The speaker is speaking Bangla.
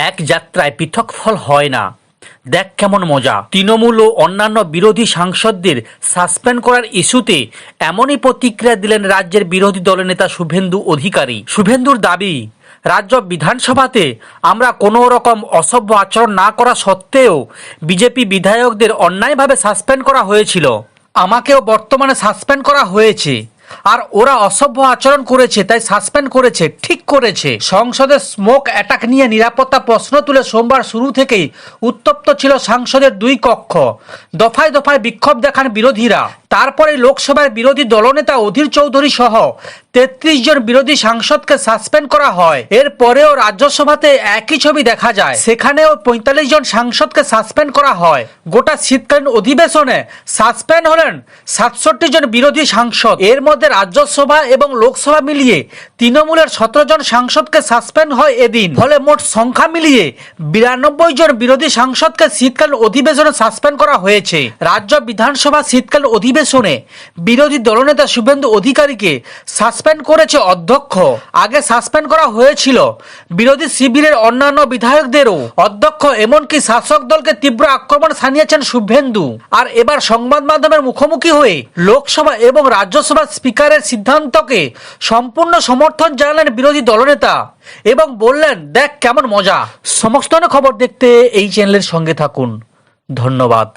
এক যাত্রায় পৃথক ফল হয় না। দেখ কেমন মজা। তৃণমূল ও অন্যান্য বিরোধী সাংসদদের সাসপেন্ড করার ইস্যুতে এমনই প্রতিক্রিয়া দিলেন রাজ্যের বিরোধী দলনেতা শুভেন্দু অধিকারী। শুভেন্দুর দাবি, রাজ্য বিধানসভাতে আমরা কোনো রকম অসভ্য আচরণ না করা সত্ত্বেও বিজেপি বিধায়কদের অন্যায়ভাবে সাসপেন্ড করা হয়েছিল। আমাকেও বর্তমানে সাসপেন্ড করা হয়েছে, আর ওরা অসভ্য আচরণ করেছে তাই সাসপেন্ড করেছে, ঠিক করেছে। সংসদে স্মোক অ্যাটাক নিয়ে নিরাপত্তা প্রশ্ন তুলে সোমবার শুরু থেকেই উত্তপ্ত ছিল সংসদের দুই কক্ষ। দফায় দফায় বিক্ষোভ দেখান বিরোধীরা। তারপরে লোকসভার বিরোধী দলনেতা অধীর চৌধুরী সহ ৩৩ জন বিরোধী সাংসদকে সাসপেন্ড করা হয়। এরপরেও রাজ্যসভাতে একই ছবি দেখা যায়, সেখানেও ৪৫ জন সাংসদকে সাসপেন্ড করা হয়। গোটা শীতকালীন অধিবেশনে সাসপেন্ড হলেন ৬৭ জন বিরোধী সাংসদ। এর মধ্যে রাজ্যসভা এবং লোকসভা মিলিয়ে তৃণমূলের ১৭ জন সাংসদকে সাসপেন্ড হয় এদিন। ফলে মোট সংখ্যা মিলিয়ে ৯২ জন বিরোধী সাংসদকে শীতকালীন অধিবেশনে সাসপেন্ড করা হয়েছে। রাজ্য বিধানসভা শীতকালীন অধিবেশনে বিরোধী দলনেতা শুভেন্দু অধিকারীকে সাসপেন্ড করেছে অধ্যক্ষ। আগে সাসপেন্ড করা হয়েছিল বিরোধী শিবিরের অন্যান্য বিধায়কদেরও। অধ্যক্ষ এমনকি শাসক দলকে তীব্র আক্রমণ শানিয়েছেন শুভেন্দু। আর এবার সংবাদ মাধ্যমের মুখোমুখি হয়ে লোকসভা এবং রাজ্যসভার স্পিকারের সিদ্ধান্তকে সম্পূর্ণ সমর্থন জানালেন বিরোধী দলনেতা এবং বললেন, দেখ কেমন মজা। সমস্ত খবর দেখতে এই চ্যানেলের সঙ্গে থাকুন। ধন্যবাদ।